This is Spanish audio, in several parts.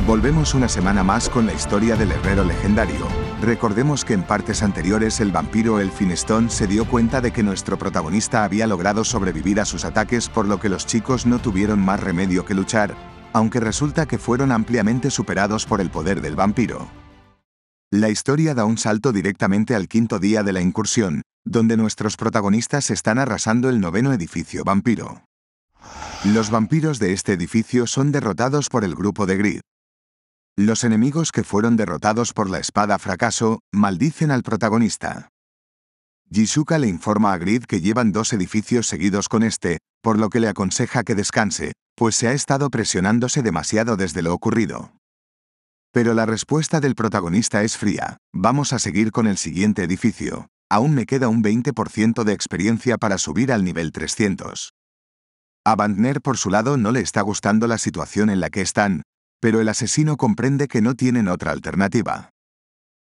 Volvemos una semana más con la historia del herrero legendario. Recordemos que en partes anteriores el vampiro Elphinstone se dio cuenta de que nuestro protagonista había logrado sobrevivir a sus ataques, por lo que los chicos no tuvieron más remedio que luchar, aunque resulta que fueron ampliamente superados por el poder del vampiro. La historia da un salto directamente al quinto día de la incursión, donde nuestros protagonistas están arrasando el 9º edificio vampiro. Los vampiros de este edificio son derrotados por el grupo de Grid. Los enemigos que fueron derrotados por la espada fracaso maldicen al protagonista. Jisuka le informa a Grid que llevan 2 edificios seguidos con este, por lo que le aconseja que descanse, pues se ha estado presionándose demasiado desde lo ocurrido. Pero la respuesta del protagonista es fría: vamos a seguir con el siguiente edificio. Aún me queda un 20% de experiencia para subir al nivel 300. A Bandner por su lado no le está gustando la situación en la que están, pero el asesino comprende que no tienen otra alternativa.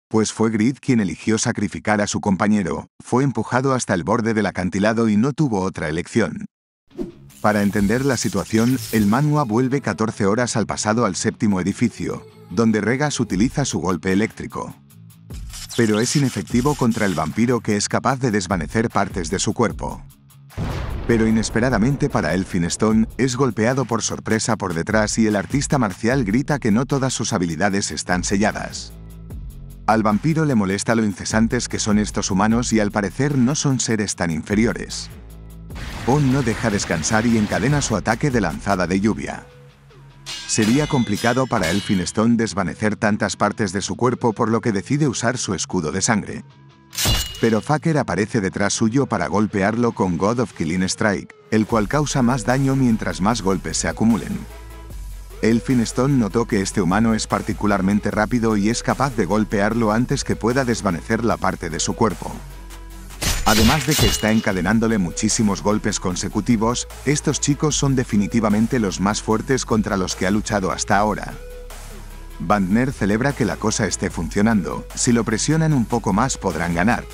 Pues fue Grid quien eligió sacrificar a su compañero, fue empujado hasta el borde del acantilado y no tuvo otra elección. Para entender la situación, el manhwa vuelve 14 horas al pasado al 7º edificio, donde Regas utiliza su golpe eléctrico. Pero es inefectivo contra el vampiro, que es capaz de desvanecer partes de su cuerpo. Pero inesperadamente para Elphinstone, es golpeado por sorpresa por detrás y el artista marcial grita que no todas sus habilidades están selladas. Al vampiro le molesta lo incesantes que son estos humanos y al parecer no son seres tan inferiores. On no deja descansar y encadena su ataque de lanzada de lluvia. Sería complicado para Elphinstone desvanecer tantas partes de su cuerpo, por lo que decide usar su escudo de sangre. Pero Faker aparece detrás suyo para golpearlo con God of Killing Strike, el cual causa más daño mientras más golpes se acumulen. Elphinstone notó que este humano es particularmente rápido y es capaz de golpearlo antes que pueda desvanecer la parte de su cuerpo. Además de que está encadenándole muchísimos golpes consecutivos, estos chicos son definitivamente los más fuertes contra los que ha luchado hasta ahora. Bandner celebra que la cosa esté funcionando, si lo presionan un poco más podrán ganar.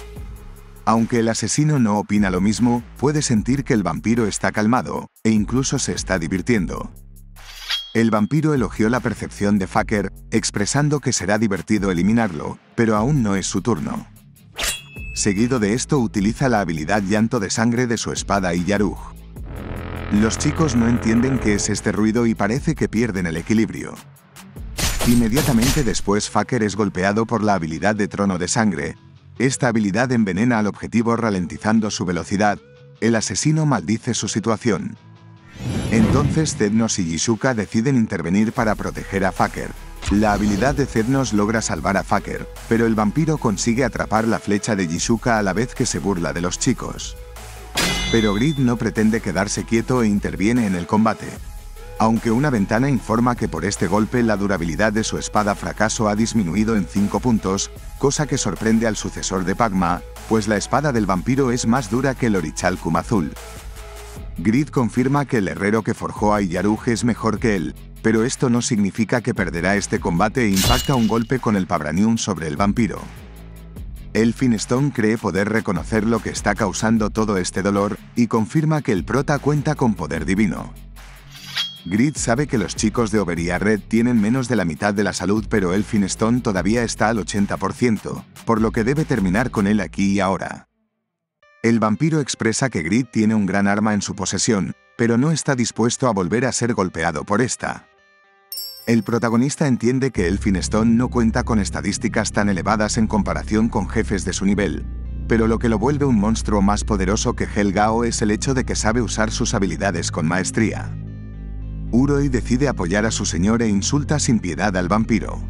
Aunque el asesino no opina lo mismo, puede sentir que el vampiro está calmado, e incluso se está divirtiendo. El vampiro elogió la percepción de Faker, expresando que será divertido eliminarlo, pero aún no es su turno. Seguido de esto utiliza la habilidad Llanto de Sangre de su espada y Yarug. Los chicos no entienden qué es este ruido y parece que pierden el equilibrio. Inmediatamente después Faker es golpeado por la habilidad de Trono de Sangre. Esta habilidad envenena al objetivo ralentizando su velocidad. El asesino maldice su situación. Entonces Zednos y Jisuka deciden intervenir para proteger a Faker. La habilidad de Zednos logra salvar a Faker, pero el vampiro consigue atrapar la flecha de Jisuka a la vez que se burla de los chicos. Pero Grid no pretende quedarse quieto e interviene en el combate. Aunque una ventana informa que por este golpe la durabilidad de su espada fracaso ha disminuido en 5 puntos, cosa que sorprende al sucesor de Pagma, pues la espada del vampiro es más dura que el Orichalcum azul. Grid confirma que el herrero que forjó a Yarug es mejor que él, pero esto no significa que perderá este combate e impacta un golpe con el Pabranium sobre el vampiro. Elphinstone cree poder reconocer lo que está causando todo este dolor, y confirma que el prota cuenta con poder divino. Grid sabe que los chicos de Overia Red tienen menos de la mitad de la salud, pero Elphinstone todavía está al 80%, por lo que debe terminar con él aquí y ahora. El vampiro expresa que Grid tiene un gran arma en su posesión, pero no está dispuesto a volver a ser golpeado por esta. El protagonista entiende que Elphinstone no cuenta con estadísticas tan elevadas en comparación con jefes de su nivel, pero lo que lo vuelve un monstruo más poderoso que Helgao es el hecho de que sabe usar sus habilidades con maestría. Uroi decide apoyar a su señor e insulta sin piedad al vampiro.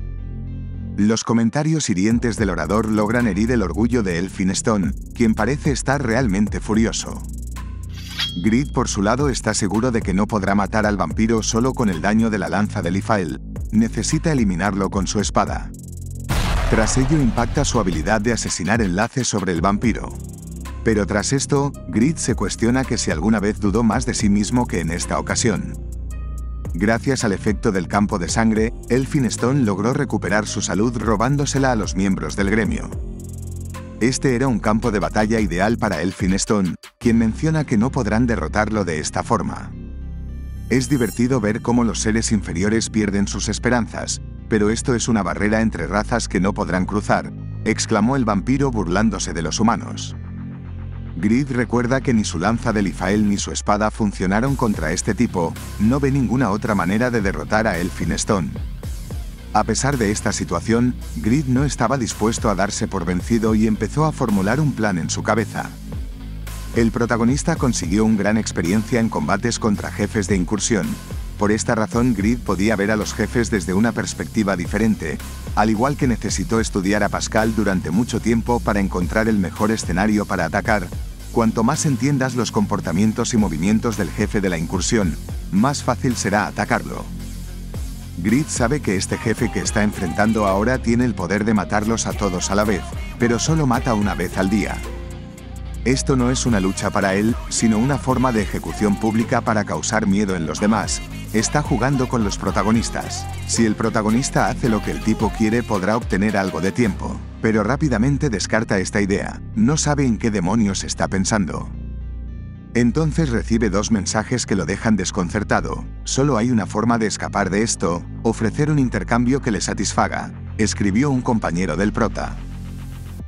Los comentarios hirientes del orador logran herir el orgullo de Elphinstone, quien parece estar realmente furioso. Grid por su lado está seguro de que no podrá matar al vampiro solo con el daño de la lanza de Lifael, necesita eliminarlo con su espada. Tras ello impacta su habilidad de asesinar enlace sobre el vampiro. Pero tras esto, Grid se cuestiona que si alguna vez dudó más de sí mismo que en esta ocasión. Gracias al efecto del campo de sangre, Elphinstone logró recuperar su salud robándosela a los miembros del gremio. Este era un campo de batalla ideal para Elphinstone, quien menciona que no podrán derrotarlo de esta forma. Es divertido ver cómo los seres inferiores pierden sus esperanzas, pero esto es una barrera entre razas que no podrán cruzar, exclamó el vampiro burlándose de los humanos. Grid recuerda que ni su lanza de Lifael ni su espada funcionaron contra este tipo, no ve ninguna otra manera de derrotar a Elphinstone. A pesar de esta situación, Grid no estaba dispuesto a darse por vencido y empezó a formular un plan en su cabeza. El protagonista consiguió una gran experiencia en combates contra jefes de incursión. Por esta razón Grid podía ver a los jefes desde una perspectiva diferente, al igual que necesitó estudiar a Pascal durante mucho tiempo para encontrar el mejor escenario para atacar. Cuanto más entiendas los comportamientos y movimientos del jefe de la incursión, más fácil será atacarlo. Grid sabe que este jefe que está enfrentando ahora tiene el poder de matarlos a todos a la vez, pero solo mata una vez al día. Esto no es una lucha para él, sino una forma de ejecución pública para causar miedo en los demás. Está jugando con los protagonistas. Si el protagonista hace lo que el tipo quiere, podrá obtener algo de tiempo. Pero rápidamente descarta esta idea. No sabe en qué demonios está pensando. Entonces recibe dos mensajes que lo dejan desconcertado. Solo hay una forma de escapar de esto: ofrecer un intercambio que le satisfaga, escribió un compañero del prota.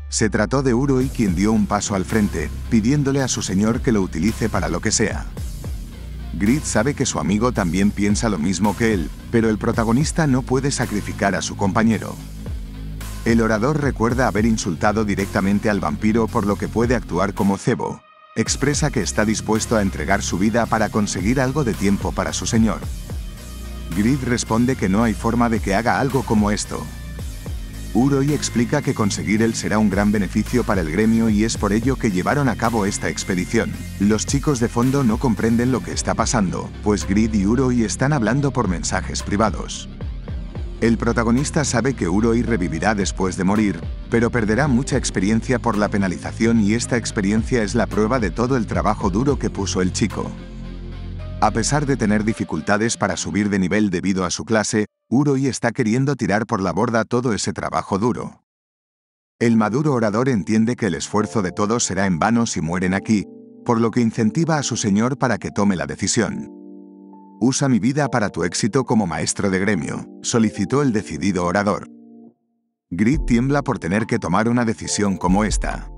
Se trató de Uroi, quien dio un paso al frente, pidiéndole a su señor que lo utilice para lo que sea. Grid sabe que su amigo también piensa lo mismo que él, pero el protagonista no puede sacrificar a su compañero. El orador recuerda haber insultado directamente al vampiro, por lo que puede actuar como cebo. Expresa que está dispuesto a entregar su vida para conseguir algo de tiempo para su señor. Grid responde que no hay forma de que haga algo como esto. Uroi explica que conseguir él será un gran beneficio para el gremio y es por ello que llevaron a cabo esta expedición. Los chicos de fondo no comprenden lo que está pasando, pues Grid y Uroi están hablando por mensajes privados. El protagonista sabe que Uroi revivirá después de morir, pero perderá mucha experiencia por la penalización, y esta experiencia es la prueba de todo el trabajo duro que puso el chico. A pesar de tener dificultades para subir de nivel debido a su clase, Uroi está queriendo tirar por la borda todo ese trabajo duro. El maduro orador entiende que el esfuerzo de todos será en vano si mueren aquí, por lo que incentiva a su señor para que tome la decisión. Usa mi vida para tu éxito como maestro de gremio, solicitó el decidido orador. Grid tiembla por tener que tomar una decisión como esta.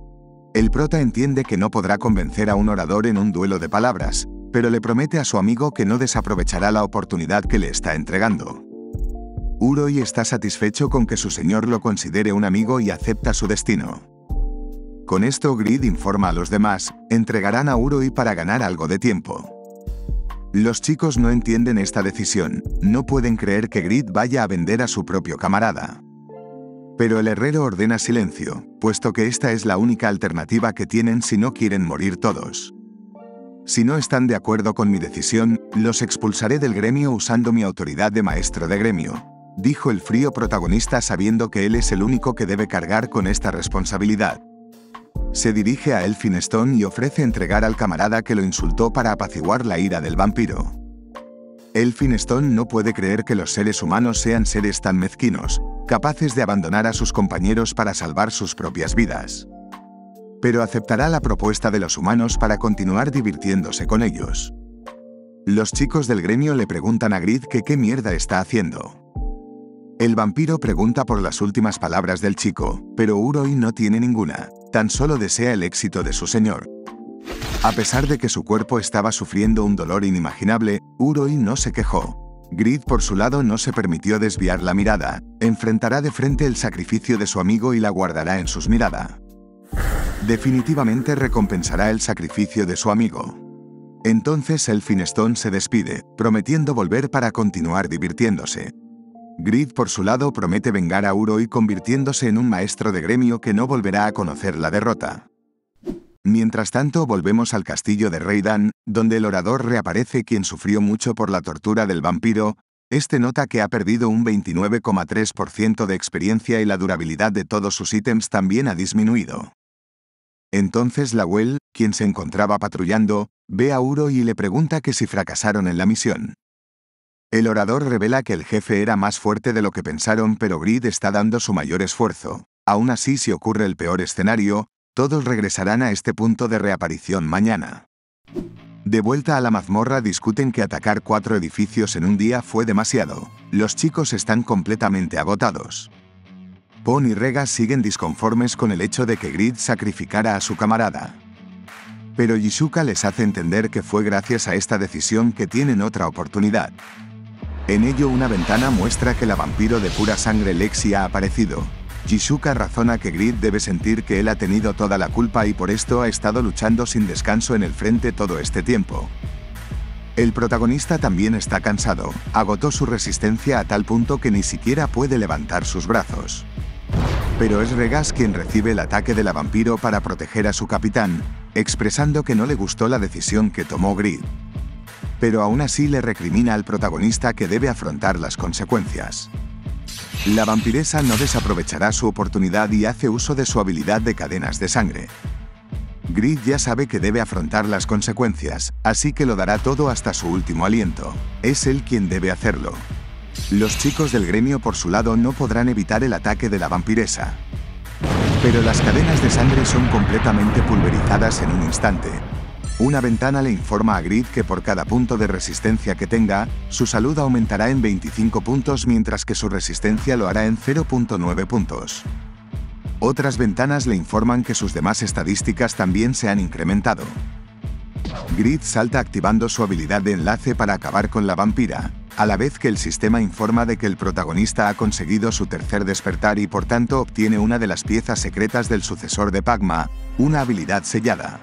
El prota entiende que no podrá convencer a un orador en un duelo de palabras, pero le promete a su amigo que no desaprovechará la oportunidad que le está entregando. Uroi está satisfecho con que su señor lo considere un amigo y acepta su destino. Con esto Grid informa a los demás: entregarán a Uroi para ganar algo de tiempo. Los chicos no entienden esta decisión, no pueden creer que Grid vaya a vender a su propio camarada. Pero el herrero ordena silencio, puesto que esta es la única alternativa que tienen si no quieren morir todos. Si no están de acuerdo con mi decisión, los expulsaré del gremio usando mi autoridad de maestro de gremio, dijo el frío protagonista, sabiendo que él es el único que debe cargar con esta responsabilidad. Se dirige a Elphinstone y ofrece entregar al camarada que lo insultó para apaciguar la ira del vampiro. Elphinstone no puede creer que los seres humanos sean seres tan mezquinos, capaces de abandonar a sus compañeros para salvar sus propias vidas. Pero aceptará la propuesta de los humanos para continuar divirtiéndose con ellos. Los chicos del gremio le preguntan a Grid que qué mierda está haciendo. El vampiro pregunta por las últimas palabras del chico, pero Uroi no tiene ninguna, tan solo desea el éxito de su señor. A pesar de que su cuerpo estaba sufriendo un dolor inimaginable, Uroi no se quejó. Grid, por su lado, no se permitió desviar la mirada, enfrentará de frente el sacrificio de su amigo y la guardará en sus miradas. Definitivamente recompensará el sacrificio de su amigo. Entonces Elphinstone se despide, prometiendo volver para continuar divirtiéndose. Grid, por su lado, promete vengar a Uroi convirtiéndose en un maestro de gremio que no volverá a conocer la derrota. Mientras tanto, volvemos al castillo de Reidan, donde el orador reaparece, quien sufrió mucho por la tortura del vampiro. Este nota que ha perdido un 29,3% de experiencia y la durabilidad de todos sus ítems también ha disminuido. Entonces Lawel, quien se encontraba patrullando, ve a Uroi y le pregunta que si fracasaron en la misión. El orador revela que el jefe era más fuerte de lo que pensaron, pero Grid está dando su mayor esfuerzo. Aún así, si ocurre el peor escenario, todos regresarán a este punto de reaparición mañana. De vuelta a la mazmorra discuten que atacar 4 edificios en un día fue demasiado. Los chicos están completamente agotados. Pon y Regas siguen disconformes con el hecho de que Grid sacrificara a su camarada. Pero Jisuka les hace entender que fue gracias a esta decisión que tienen otra oportunidad. En ello una ventana muestra que la vampiro de pura sangre Lexi ha aparecido. Jisuka razona que Grid debe sentir que él ha tenido toda la culpa y por esto ha estado luchando sin descanso en el frente todo este tiempo. El protagonista también está cansado, agotó su resistencia a tal punto que ni siquiera puede levantar sus brazos. Pero es Regas quien recibe el ataque de la vampiro para proteger a su capitán, expresando que no le gustó la decisión que tomó Grid. Pero aún así le recrimina al protagonista que debe afrontar las consecuencias. La vampiresa no desaprovechará su oportunidad y hace uso de su habilidad de cadenas de sangre. Grid ya sabe que debe afrontar las consecuencias, así que lo dará todo hasta su último aliento. Es él quien debe hacerlo. Los chicos del gremio por su lado no podrán evitar el ataque de la vampiresa. Pero las cadenas de sangre son completamente pulverizadas en un instante. Una ventana le informa a Grid que por cada punto de resistencia que tenga, su salud aumentará en 25 puntos mientras que su resistencia lo hará en 0.9 puntos. Otras ventanas le informan que sus demás estadísticas también se han incrementado. Grid salta activando su habilidad de enlace para acabar con la vampira, a la vez que el sistema informa de que el protagonista ha conseguido su tercer despertar y por tanto obtiene una de las piezas secretas del sucesor de Pagma, una habilidad sellada.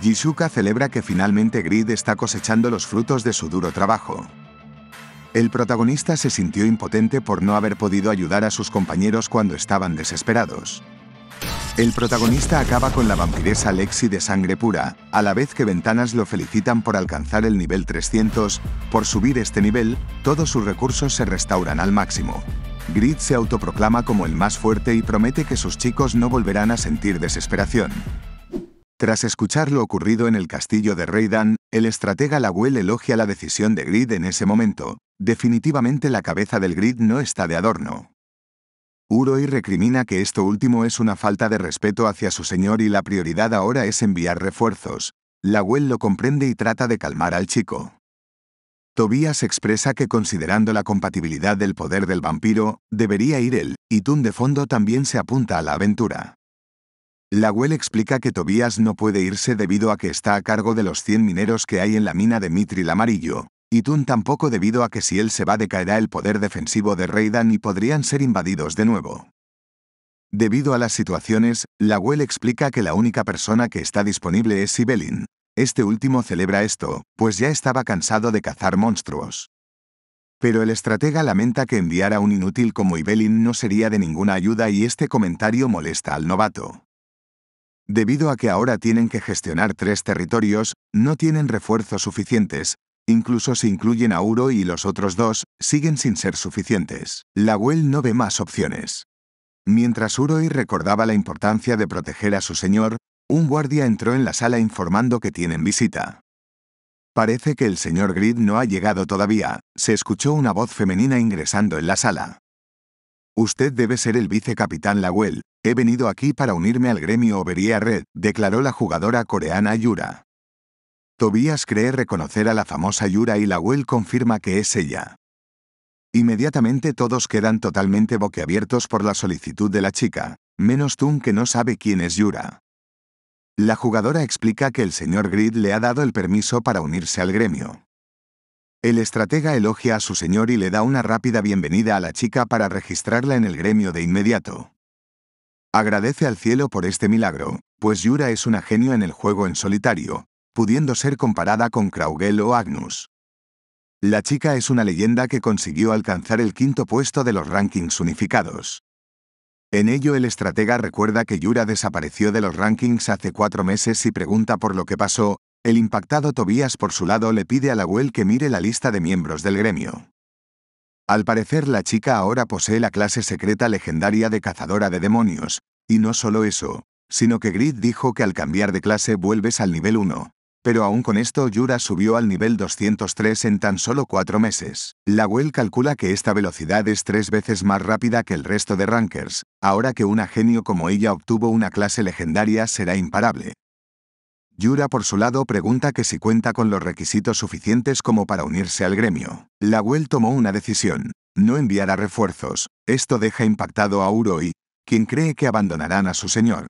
Jisuka celebra que finalmente Grid está cosechando los frutos de su duro trabajo. El protagonista se sintió impotente por no haber podido ayudar a sus compañeros cuando estaban desesperados. El protagonista acaba con la vampiresa Lexi de sangre pura, a la vez que Ventanas lo felicitan por alcanzar el nivel 300, por subir este nivel, todos sus recursos se restauran al máximo. Grid se autoproclama como el más fuerte y promete que sus chicos no volverán a sentir desesperación. Tras escuchar lo ocurrido en el castillo de Reidan, el estratega Lawel elogia la decisión de Grid en ese momento. Definitivamente la cabeza del Grid no está de adorno. Uroi recrimina que esto último es una falta de respeto hacia su señor y la prioridad ahora es enviar refuerzos. Lawel lo comprende y trata de calmar al chico. Tobias expresa que considerando la compatibilidad del poder del vampiro, debería ir él, y Tun de fondo también se apunta a la aventura. Lawel explica que Tobias no puede irse debido a que está a cargo de los 100 mineros que hay en la mina de Mithril Amarillo, y Tun tampoco debido a que si él se va decaerá el poder defensivo de Reidan y podrían ser invadidos de nuevo. Debido a las situaciones, Lawel explica que la única persona que está disponible es Ibelin. Este último celebra esto, pues ya estaba cansado de cazar monstruos. Pero el estratega lamenta que enviar a un inútil como Ibelin no sería de ninguna ayuda y este comentario molesta al novato. Debido a que ahora tienen que gestionar 3 territorios, no tienen refuerzos suficientes, incluso si incluyen a Uroi y los otros 2, siguen sin ser suficientes. Lawel no ve más opciones. Mientras Uroi recordaba la importancia de proteger a su señor, un guardia entró en la sala informando que tienen visita. Parece que el señor Grid no ha llegado todavía, se escuchó una voz femenina ingresando en la sala. Usted debe ser el vicecapitán Lawel. He venido aquí para unirme al gremio Oberia Red, declaró la jugadora coreana Yura. Tobias cree reconocer a la famosa Yura y Lawel confirma que es ella. Inmediatamente todos quedan totalmente boquiabiertos por la solicitud de la chica, menos Tun que no sabe quién es Yura. La jugadora explica que el señor Grid le ha dado el permiso para unirse al gremio. El estratega elogia a su señor y le da una rápida bienvenida a la chica para registrarla en el gremio de inmediato. Agradece al cielo por este milagro, pues Yura es una genio en el juego en solitario, pudiendo ser comparada con Kraugel o Agnus. La chica es una leyenda que consiguió alcanzar el 5º puesto de los rankings unificados. En ello el estratega recuerda que Yura desapareció de los rankings hace 4 meses y pregunta por lo que pasó. El impactado Tobias por su lado le pide a Lawel que mire la lista de miembros del gremio. Al parecer la chica ahora posee la clase secreta legendaria de cazadora de demonios, y no solo eso, sino que Grid dijo que al cambiar de clase vuelves al nivel 1, pero aún con esto Yura subió al nivel 203 en tan solo 4 meses. Lawel calcula que esta velocidad es 3 veces más rápida que el resto de rankers, ahora que una genio como ella obtuvo una clase legendaria será imparable. Yura por su lado pregunta que si cuenta con los requisitos suficientes como para unirse al gremio. Lawel tomó una decisión: no enviar a refuerzos. Esto deja impactado a Uroi, quien cree que abandonarán a su señor.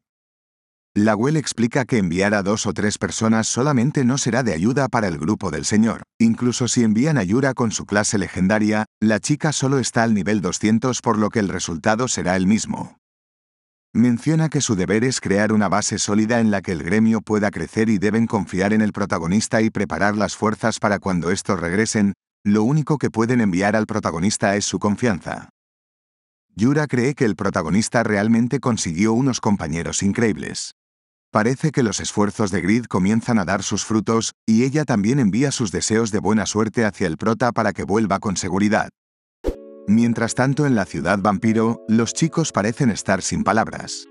Lawel explica que enviar a 2 o 3 personas solamente no será de ayuda para el grupo del señor. Incluso si envían a Yura con su clase legendaria, la chica solo está al nivel 200, por lo que el resultado será el mismo. Menciona que su deber es crear una base sólida en la que el gremio pueda crecer y deben confiar en el protagonista y preparar las fuerzas para cuando estos regresen. Lo único que pueden enviar al protagonista es su confianza. Yura cree que el protagonista realmente consiguió unos compañeros increíbles. Parece que los esfuerzos de Grid comienzan a dar sus frutos, y ella también envía sus deseos de buena suerte hacia el prota para que vuelva con seguridad. Mientras tanto, en la ciudad vampiro, los chicos parecen estar sin palabras.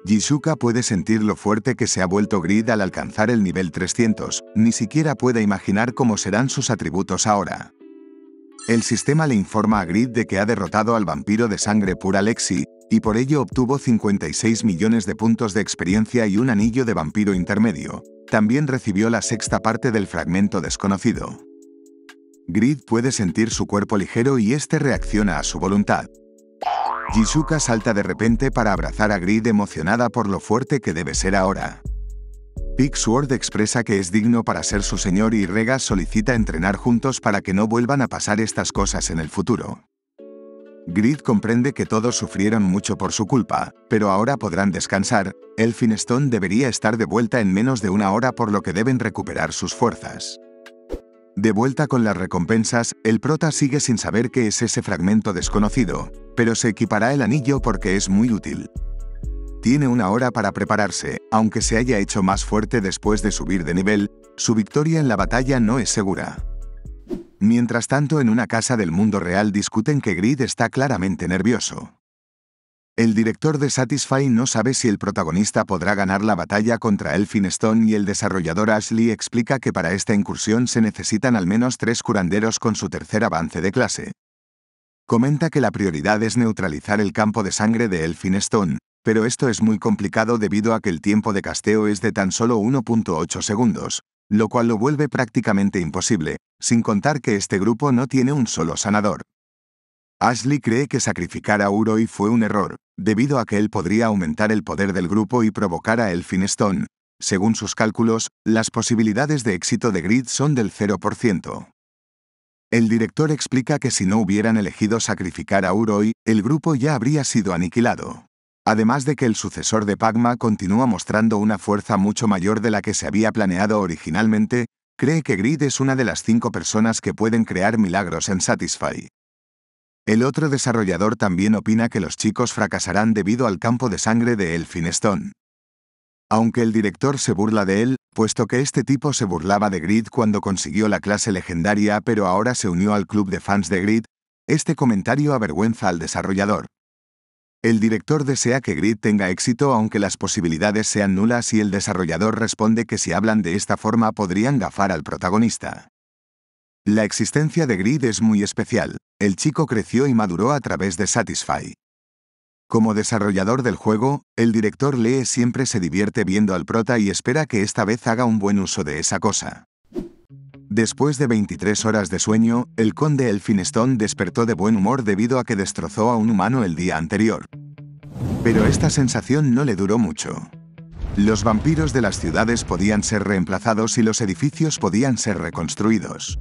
Jisuka puede sentir lo fuerte que se ha vuelto Grid al alcanzar el nivel 300, ni siquiera puede imaginar cómo serán sus atributos ahora. El sistema le informa a Grid de que ha derrotado al vampiro de sangre pura Lexi, y por ello obtuvo 56 millones de puntos de experiencia y un anillo de vampiro intermedio. También recibió la 6ª parte del fragmento desconocido. Grid puede sentir su cuerpo ligero y este reacciona a su voluntad. Jisuka salta de repente para abrazar a Grid, emocionada por lo fuerte que debe ser ahora. Big Sword expresa que es digno para ser su señor y Regas solicita entrenar juntos para que no vuelvan a pasar estas cosas en el futuro. Grid comprende que todos sufrieron mucho por su culpa, pero ahora podrán descansar. Elphinstone debería estar de vuelta en menos de 1 hora, por lo que deben recuperar sus fuerzas. De vuelta con las recompensas, el prota sigue sin saber qué es ese fragmento desconocido, pero se equipará el anillo porque es muy útil. Tiene 1 hora para prepararse. Aunque se haya hecho más fuerte después de subir de nivel, su victoria en la batalla no es segura. Mientras tanto, en una casa del mundo real discuten que Grid está claramente nervioso. El director de Satisfy no sabe si el protagonista podrá ganar la batalla contra Elphinstone y el desarrollador Ashley explica que para esta incursión se necesitan al menos 3 curanderos con su 3er avance de clase. Comenta que la prioridad es neutralizar el campo de sangre de Elphinstone, pero esto es muy complicado debido a que el tiempo de casteo es de tan solo 1.8 segundos, lo cual lo vuelve prácticamente imposible, sin contar que este grupo no tiene un solo sanador. Ashley cree que sacrificar a Uroi fue un error, debido a que él podría aumentar el poder del grupo y provocar a Elphinstone. Según sus cálculos, las posibilidades de éxito de Grid son del 0%. El director explica que si no hubieran elegido sacrificar a Uroi, el grupo ya habría sido aniquilado. Además de que el sucesor de Pagma continúa mostrando una fuerza mucho mayor de la que se había planeado originalmente, cree que Grid es una de las 5 personas que pueden crear milagros en Satisfy. El otro desarrollador también opina que los chicos fracasarán debido al campo de sangre de Elphinstone. Aunque el director se burla de él, puesto que este tipo se burlaba de Grid cuando consiguió la clase legendaria pero ahora se unió al club de fans de Grid, este comentario avergüenza al desarrollador. El director desea que Grid tenga éxito aunque las posibilidades sean nulas y el desarrollador responde que si hablan de esta forma podrían gafar al protagonista. La existencia de Grid es muy especial. El chico creció y maduró a través de Satisfy. Como desarrollador del juego, el director Lee siempre se divierte viendo al prota y espera que esta vez haga un buen uso de esa cosa. Después de 23 horas de sueño, el conde Elphinstone despertó de buen humor debido a que destrozó a un humano el día anterior. Pero esta sensación no le duró mucho. Los vampiros de las ciudades podían ser reemplazados y los edificios podían ser reconstruidos.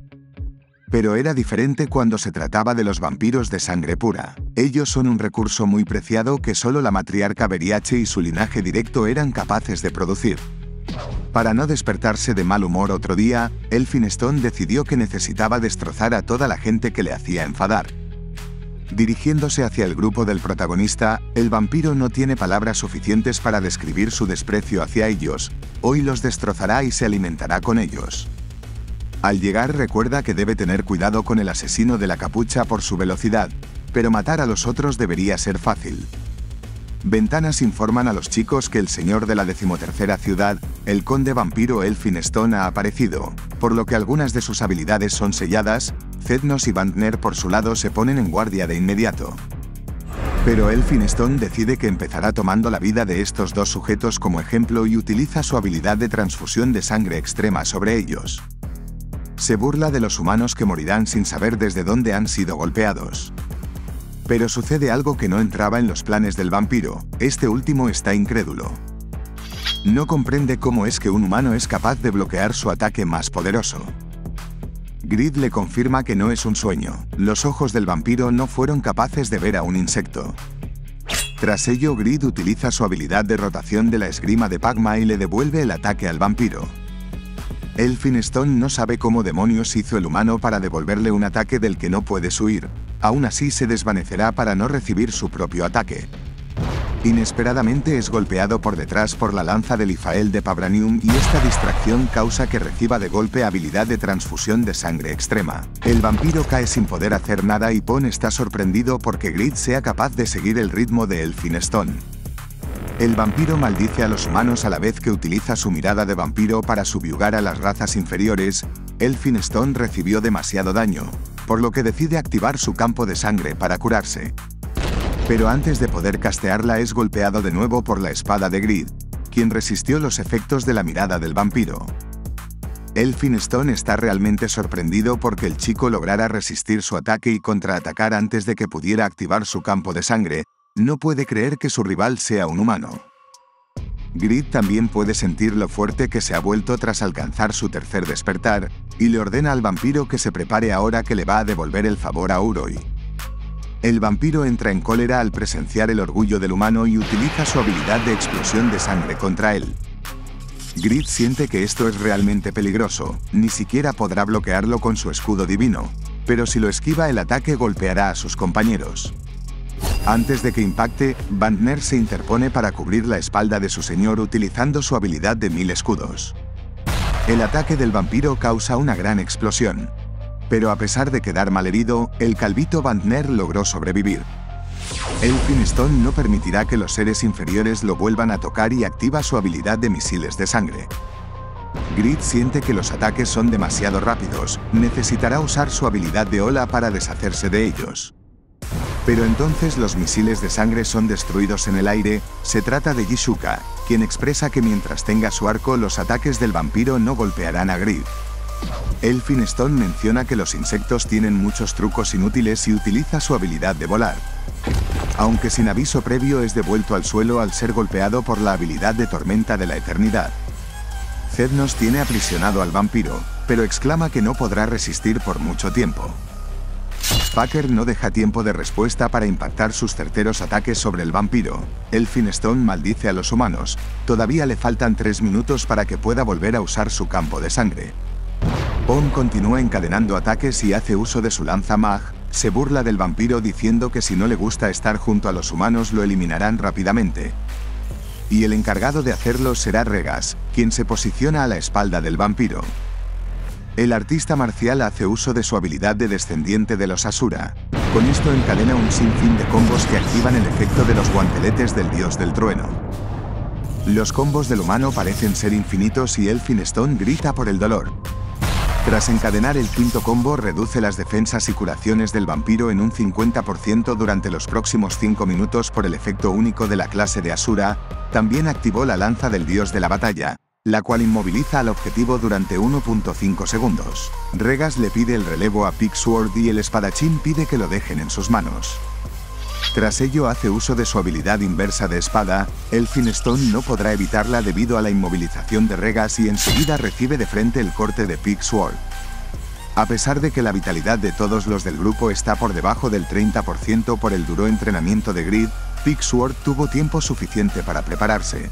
Pero era diferente cuando se trataba de los vampiros de sangre pura. Ellos son un recurso muy preciado que solo la matriarca Beriache y su linaje directo eran capaces de producir. Para no despertarse de mal humor otro día, Elphinstone decidió que necesitaba destrozar a toda la gente que le hacía enfadar. Dirigiéndose hacia el grupo del protagonista, el vampiro no tiene palabras suficientes para describir su desprecio hacia ellos. Hoy los destrozará y se alimentará con ellos. Al llegar recuerda que debe tener cuidado con el asesino de la capucha por su velocidad, pero matar a los otros debería ser fácil. Ventanas informan a los chicos que el señor de la 13ª ciudad, el conde vampiro Elphinstone, ha aparecido, por lo que algunas de sus habilidades son selladas. Zednos y Bandner por su lado se ponen en guardia de inmediato. Pero Elphinstone decide que empezará tomando la vida de estos dos sujetos como ejemplo y utiliza su habilidad de transfusión de sangre extrema sobre ellos. Se burla de los humanos que morirán sin saber desde dónde han sido golpeados. Pero sucede algo que no entraba en los planes del vampiro, este último está incrédulo. No comprende cómo es que un humano es capaz de bloquear su ataque más poderoso. Grid le confirma que no es un sueño, los ojos del vampiro no fueron capaces de ver a un insecto. Tras ello, Grid utiliza su habilidad de rotación de la esgrima de Pagma y le devuelve el ataque al vampiro. Elphinstone no sabe cómo demonios hizo el humano para devolverle un ataque del que no puedes huir, aún así se desvanecerá para no recibir su propio ataque. Inesperadamente es golpeado por detrás por la lanza de Lifael de Pabranium y esta distracción causa que reciba de golpe habilidad de transfusión de sangre extrema. El vampiro cae sin poder hacer nada y Pon está sorprendido porque Grid sea capaz de seguir el ritmo de Elphinstone. El vampiro maldice a los humanos a la vez que utiliza su mirada de vampiro para subyugar a las razas inferiores. Elphinstone recibió demasiado daño, por lo que decide activar su campo de sangre para curarse. Pero antes de poder castearla es golpeado de nuevo por la espada de Grid, quien resistió los efectos de la mirada del vampiro. Elphinstone está realmente sorprendido porque el chico lograra resistir su ataque y contraatacar antes de que pudiera activar su campo de sangre, no puede creer que su rival sea un humano. Grid también puede sentir lo fuerte que se ha vuelto tras alcanzar su tercer despertar, y le ordena al vampiro que se prepare ahora que le va a devolver el favor a Uroi. El vampiro entra en cólera al presenciar el orgullo del humano y utiliza su habilidad de explosión de sangre contra él. Grid siente que esto es realmente peligroso, ni siquiera podrá bloquearlo con su escudo divino, pero si lo esquiva el ataque golpeará a sus compañeros. Antes de que impacte, Vantner se interpone para cubrir la espalda de su señor utilizando su habilidad de 1000 escudos. El ataque del vampiro causa una gran explosión. Pero a pesar de quedar malherido, el calvito Vantner logró sobrevivir. Elphinstone no permitirá que los seres inferiores lo vuelvan a tocar y activa su habilidad de misiles de sangre. Grid siente que los ataques son demasiado rápidos, necesitará usar su habilidad de ola para deshacerse de ellos. Pero entonces los misiles de sangre son destruidos en el aire, se trata de Jishuka, quien expresa que mientras tenga su arco los ataques del vampiro no golpearán a Grid. Elphinstone menciona que los insectos tienen muchos trucos inútiles y utiliza su habilidad de volar. Aunque sin aviso previo es devuelto al suelo al ser golpeado por la habilidad de tormenta de la eternidad. Zednos tiene aprisionado al vampiro, pero exclama que no podrá resistir por mucho tiempo. Packer no deja tiempo de respuesta para impactar sus certeros ataques sobre el vampiro. Elphinstone maldice a los humanos, todavía le faltan 3 minutos para que pueda volver a usar su campo de sangre. Pon continúa encadenando ataques y hace uso de su lanza Mag, se burla del vampiro diciendo que si no le gusta estar junto a los humanos lo eliminarán rápidamente. Y el encargado de hacerlo será Regas, quien se posiciona a la espalda del vampiro. El artista marcial hace uso de su habilidad de descendiente de los Asura. Con esto encadena un sinfín de combos que activan el efecto de los guanteletes del dios del trueno. Los combos del humano parecen ser infinitos y Elphinstone grita por el dolor. Tras encadenar el quinto combo reduce las defensas y curaciones del vampiro en un 50% durante los próximos 5 minutos por el efecto único de la clase de Asura. También activó la lanza del dios de la batalla, la cual inmoviliza al objetivo durante 1.5 segundos. Regas le pide el relevo a Pigsword y el espadachín pide que lo dejen en sus manos. Tras ello hace uso de su habilidad inversa de espada, Elphinstone no podrá evitarla debido a la inmovilización de Regas y enseguida recibe de frente el corte de Pigsword. A pesar de que la vitalidad de todos los del grupo está por debajo del 30% por el duro entrenamiento de Grid, Pigsword tuvo tiempo suficiente para prepararse.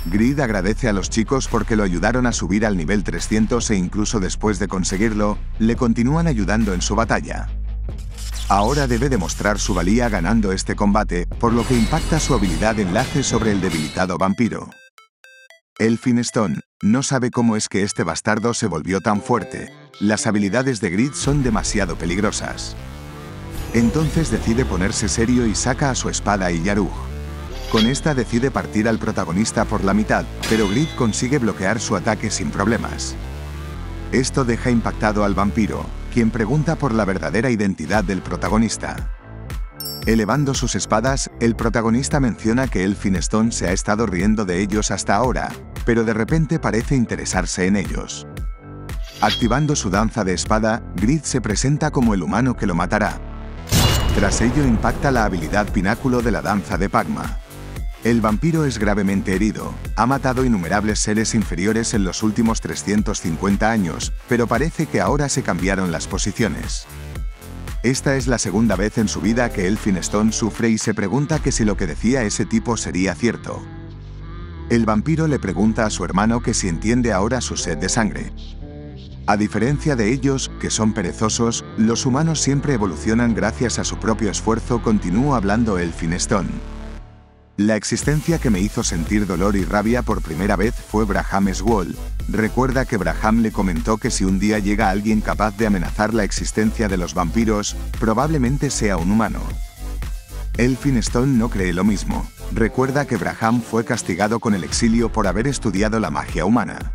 Grid agradece a los chicos porque lo ayudaron a subir al nivel 300 e incluso después de conseguirlo, le continúan ayudando en su batalla. Ahora debe demostrar su valía ganando este combate, por lo que impacta su habilidad enlace sobre el debilitado vampiro. Elphinstone no sabe cómo es que este bastardo se volvió tan fuerte. Las habilidades de Grid son demasiado peligrosas. Entonces decide ponerse serio y saca a su espada y Yarug. Con esta decide partir al protagonista por la mitad, pero Grid consigue bloquear su ataque sin problemas. Esto deja impactado al vampiro, quien pregunta por la verdadera identidad del protagonista. Elevando sus espadas, el protagonista menciona que Elphinstone se ha estado riendo de ellos hasta ahora, pero de repente parece interesarse en ellos. Activando su danza de espada, Grid se presenta como el humano que lo matará. Tras ello impacta la habilidad pináculo de la danza de Pagma. El vampiro es gravemente herido, ha matado innumerables seres inferiores en los últimos 350 años, pero parece que ahora se cambiaron las posiciones. Esta es la segunda vez en su vida que Elphinstone sufre y se pregunta que si lo que decía ese tipo sería cierto. El vampiro le pregunta a su hermano que si entiende ahora su sed de sangre. A diferencia de ellos, que son perezosos, los humanos siempre evolucionan gracias a su propio esfuerzo, continuó hablando Elphinstone. La existencia que me hizo sentir dolor y rabia por primera vez fue Braham Swall. Recuerda que Braham le comentó que si un día llega alguien capaz de amenazar la existencia de los vampiros, probablemente sea un humano. Elphinstone no cree lo mismo. Recuerda que Braham fue castigado con el exilio por haber estudiado la magia humana.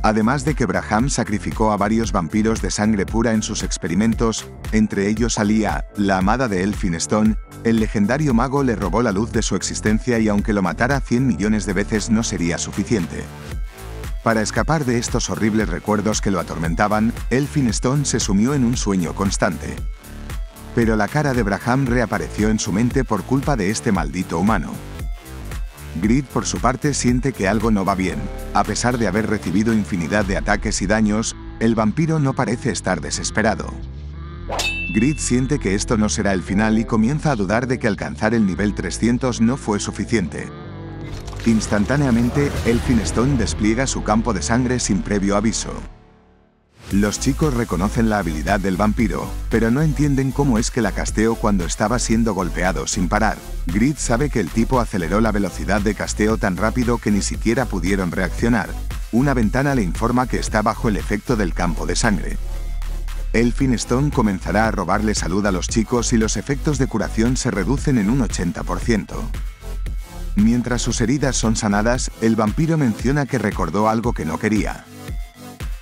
Además de que Braham sacrificó a varios vampiros de sangre pura en sus experimentos, entre ellos Alia, la amada de Elphinstone, el legendario mago le robó la luz de su existencia y aunque lo matara 100 millones de veces no sería suficiente. Para escapar de estos horribles recuerdos que lo atormentaban, Elphinstone se sumió en un sueño constante. Pero la cara de Braham reapareció en su mente por culpa de este maldito humano. Grid por su parte siente que algo no va bien. A pesar de haber recibido infinidad de ataques y daños, el vampiro no parece estar desesperado. Grid siente que esto no será el final y comienza a dudar de que alcanzar el nivel 300 no fue suficiente. Instantáneamente, Elphinstone despliega su campo de sangre sin previo aviso. Los chicos reconocen la habilidad del vampiro, pero no entienden cómo es que la casteó cuando estaba siendo golpeado sin parar. Grid sabe que el tipo aceleró la velocidad de casteo tan rápido que ni siquiera pudieron reaccionar. Una ventana le informa que está bajo el efecto del campo de sangre. Elphinstone comenzará a robarle salud a los chicos y los efectos de curación se reducen en un 80%. Mientras sus heridas son sanadas, el vampiro menciona que recordó algo que no quería.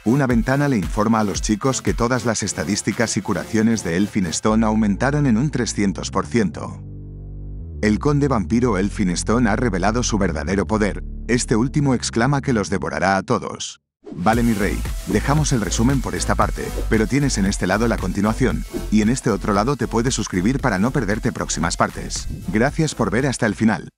Una ventana le informa a los chicos que todas las estadísticas y curaciones de Elphinstone aumentaron en un 300%. El conde vampiro Elphinstone ha revelado su verdadero poder. Este último exclama que los devorará a todos. Vale mi rey, dejamos el resumen por esta parte, pero tienes en este lado la continuación, y en este otro lado te puedes suscribir para no perderte próximas partes. Gracias por ver hasta el final.